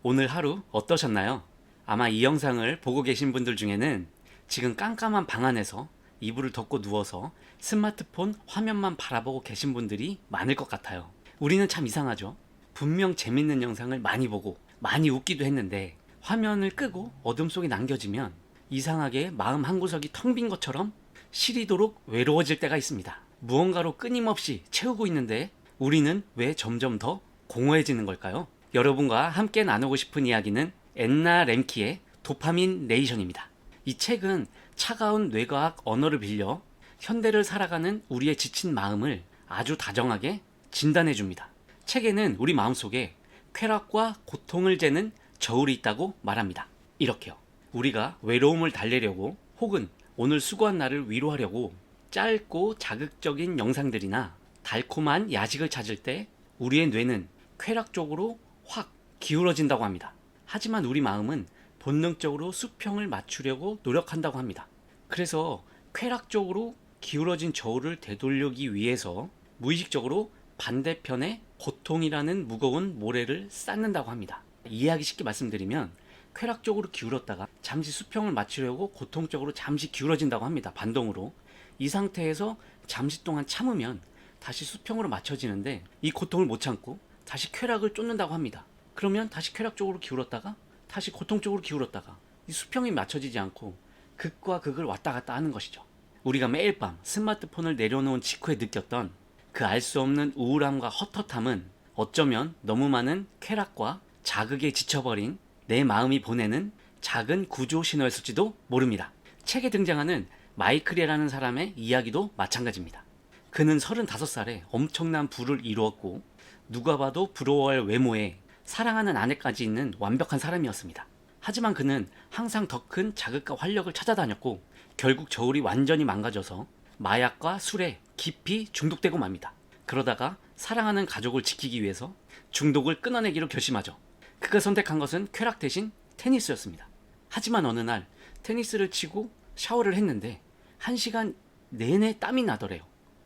오늘 하루 어떠셨나요? 아마 이 영상을 보고 계신 분들 중에는 지금 깜깜한 방 안에서 이불을 덮고 누워서 스마트폰 화면만 바라보고 계신 분들이 많을 것 같아요. 우리는 참 이상하죠? 분명 재밌는 영상을 많이 보고 많이 웃기도 했는데 화면을 끄고 어둠 속에 남겨지면 이상하게 마음 한구석이 텅 빈 것처럼 시리도록 외로워질 때가 있습니다. 무언가로 끊임없이 채우고 있는데 우리는 왜 점점 더 공허해지는 걸까요? 여러분과 함께 나누고 싶은 이야기는 앤나 렘키의 도파민 네이션입니다. 이 책은 차가운 뇌과학 언어를 빌려 현대를 살아가는 우리의 지친 마음을 아주 다정하게 진단해 줍니다. 책에는 우리 마음속에 쾌락과 고통을 재는 저울이 있다고 말합니다. 이렇게요. 우리가 외로움을 달래려고 혹은 오늘 수고한 날을 위로하려고 짧고 자극적인 영상들이나 달콤한 야식을 찾을 때 우리의 뇌는 쾌락 쪽으로 확 기울어진다고 합니다. 하지만 우리 마음은 본능적으로 수평을 맞추려고 노력한다고 합니다. 그래서 쾌락 쪽으로 기울어진 저울을 되돌리기 위해서 무의식적으로 반대편에 고통이라는 무거운 모래를 쌓는다고 합니다. 이해하기 쉽게 말씀드리면 쾌락 쪽으로 기울었다가 잠시 수평을 맞추려고 고통 쪽으로 잠시 기울어진다고 합니다. 반동으로. 이 상태에서 잠시 동안 참으면 다시 수평으로 맞춰지는데 이 고통을 못 참고 다시 쾌락을 쫓는다고 합니다. 그러면 다시 쾌락 쪽으로 기울었다가 다시 고통 쪽으로 기울었다가 이 수평이 맞춰지지 않고 극과 극을 왔다 갔다 하는 것이죠. 우리가 매일 밤 스마트폰을 내려놓은 직후에 느꼈던 그 알 수 없는 우울함과 헛헛함은 어쩌면 너무 많은 쾌락과 자극에 지쳐버린 내 마음이 보내는 작은 구조 신호였을지도 모릅니다. 책에 등장하는 마이클이라는 사람의 이야기도 마찬가지입니다. 그는 35살에 엄청난 부를 이루었고 누가 봐도 부러워할 외모에 사랑하는 아내까지 있는 완벽한 사람이었습니다. 하지만 그는 항상 더 큰 자극과 활력을 찾아다녔고 결국 저울이 완전히 망가져서 마약과 술에 깊이 중독되고 맙니다. 그러다가 사랑하는 가족을 지키기 위해서 중독을 끊어내기로 결심하죠. 그가 선택한 것은 쾌락 대신 테니스였습니다. 하지만 어느 날 테니스를 치고 샤워를 했는데 1시간 내내 땀이 나더래요.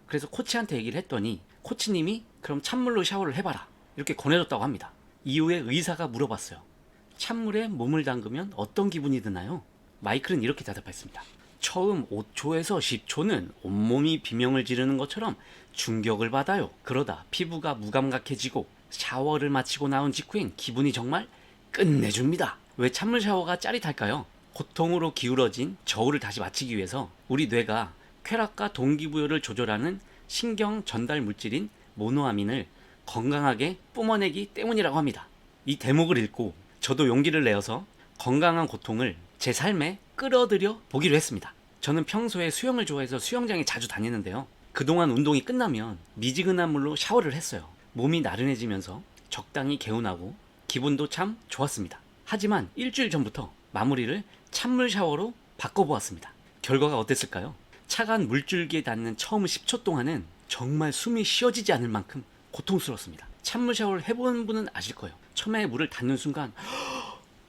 그래서 코치한테 얘기를 했더니 코치님이 그럼 찬물로 샤워를 해봐라 이렇게 권해줬다고 합니다. 이후에 의사가 물어봤어요. 찬물에 몸을 담그면 어떤 기분이 드나요? 마이클은 이렇게 대답했습니다. 처음 5초에서 10초는 온몸이 비명을 지르는 것처럼 충격을 받아요. 그러다 피부가 무감각해지고 샤워를 마치고 나온 직후엔 기분이 정말 끝내줍니다. 왜 찬물 샤워가 짜릿할까요? 고통으로 기울어진 저울을 다시 맞추기 위해서 우리 뇌가 쾌락과 동기부여를 조절하는 신경 전달 물질인 모노아민을 건강하게 뿜어내기 때문이라고 합니다. 이 대목을 읽고 저도 용기를 내어서 건강한 고통을 제 삶에 끌어들여 보기로 했습니다. 저는 평소에 수영을 좋아해서 수영장에 자주 다니는데요. 그동안 운동이 끝나면 미지근한 물로 샤워를 했어요. 몸이 나른해지면서 적당히 개운하고 기분도 참 좋았습니다. 하지만 일주일 전부터 마무리를 찬물 샤워로 바꿔보았습니다. 결과가 어땠을까요? 차가운 물줄기에 닿는 처음 10초 동안은 정말 숨이 쉬어지지 않을 만큼 고통스러웠습니다. 찬물 샤워를 해본 분은 아실 거예요. 처음에 물을 닿는 순간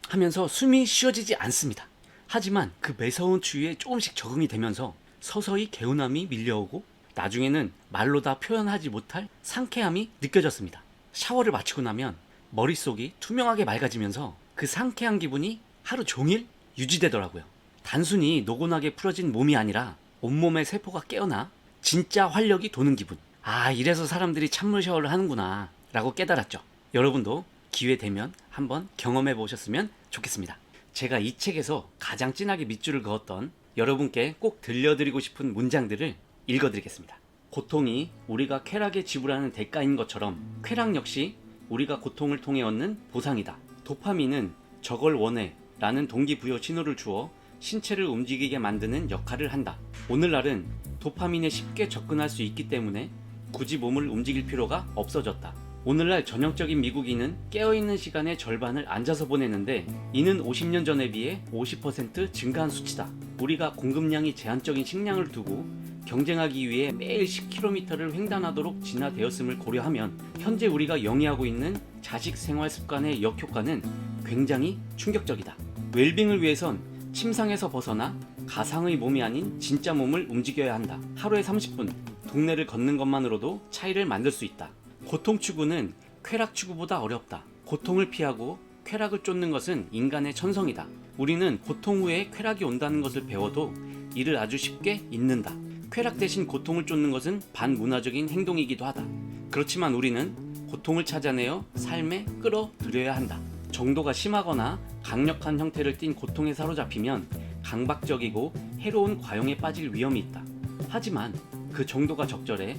하면서 숨이 쉬어지지 않습니다. 하지만 그 매서운 추위에 조금씩 적응이 되면서 서서히 개운함이 밀려오고 나중에는 말로 다 표현하지 못할 상쾌함이 느껴졌습니다. 샤워를 마치고 나면 머릿속이 투명하게 맑아지면서 그 상쾌한 기분이 하루 종일 유지되더라고요. 단순히 노곤하게 풀어진 몸이 아니라 온몸의 세포가 깨어나 진짜 활력이 도는 기분. 아, 이래서 사람들이 찬물 샤워를 하는구나 라고 깨달았죠. 여러분도 기회 되면 한번 경험해 보셨으면 좋겠습니다. 제가 이 책에서 가장 진하게 밑줄을 그었던 여러분께 꼭 들려드리고 싶은 문장들을 읽어드리겠습니다. 고통이 우리가 쾌락에 지불하는 대가인 것처럼 쾌락 역시 우리가 고통을 통해 얻는 보상이다. 도파민은 저걸 원해 라는 동기부여 신호를 주어 신체를 움직이게 만드는 역할을 한다. 오늘날은 도파민에 쉽게 접근할 수 있기 때문에 굳이 몸을 움직일 필요가 없어졌다. 오늘날 전형적인 미국인은 깨어있는 시간의 절반을 앉아서 보내는데 이는 50년 전에 비해 50% 증가한 수치다. 우리가 공급량이 제한적인 식량을 두고 경쟁하기 위해 매일 10km를 횡단하도록 진화되었음을 고려하면 현재 우리가 영위하고 있는 자식 생활 습관의 역효과는 굉장히 충격적이다. 웰빙을 위해선 침상에서 벗어나 가상의 몸이 아닌 진짜 몸을 움직여야 한다. 하루에 30분 동네를 걷는 것만으로도 차이를 만들 수 있다. 고통 추구는 쾌락 추구보다 어렵다. 고통을 피하고 쾌락을 쫓는 것은 인간의 천성이다. 우리는 고통 후에 쾌락이 온다는 것을 배워도 이를 아주 쉽게 잊는다. 쾌락 대신 고통을 쫓는 것은 반문화적인 행동이기도 하다. 그렇지만 우리는 고통을 찾아내어 삶에 끌어들여야 한다. 정도가 심하거나 강력한 형태를 띤 고통에 사로잡히면 강박적이고 해로운 과용에 빠질 위험이 있다. 하지만 그 정도가 적절해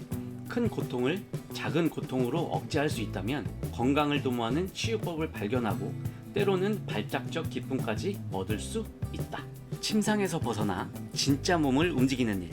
큰 고통을 작은 고통으로 억제할 수 있다면 건강을 도모하는 치유법을 발견하고 때로는 발작적 기쁨까지 얻을 수 있다. 침상에서 벗어나 진짜 몸을 움직이는 일,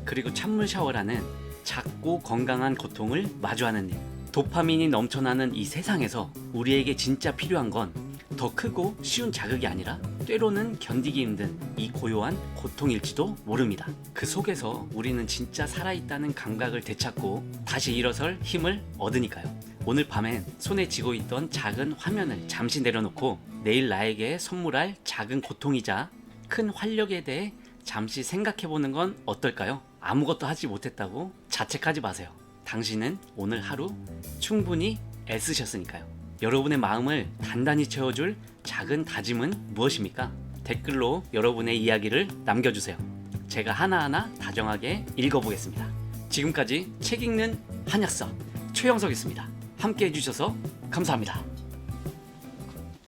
그리고 찬물 샤워라는 작고 건강한 고통을 마주하는 일. 도파민이 넘쳐나는 이 세상에서 우리에게 진짜 필요한 건 더 크고 쉬운 자극이 아니라 때로는 견디기 힘든 이 고요한 고통일지도 모릅니다. 그 속에서 우리는 진짜 살아있다는 감각을 되찾고 다시 일어설 힘을 얻으니까요. 오늘 밤엔 손에 쥐고 있던 작은 화면을 잠시 내려놓고 내일 나에게 선물할 작은 고통이자 큰 활력에 대해 잠시 생각해보는 건 어떨까요? 아무것도 하지 못했다고 자책하지 마세요. 당신은 오늘 하루 충분히 애쓰셨으니까요. 여러분의 마음을 단단히 채워줄 작은 다짐은 무엇입니까? 댓글로 여러분의 이야기를 남겨주세요. 제가 하나하나 다정하게 읽어보겠습니다. 지금까지 책 읽는 한약서 최영석이었습니다. 함께 해주셔서 감사합니다.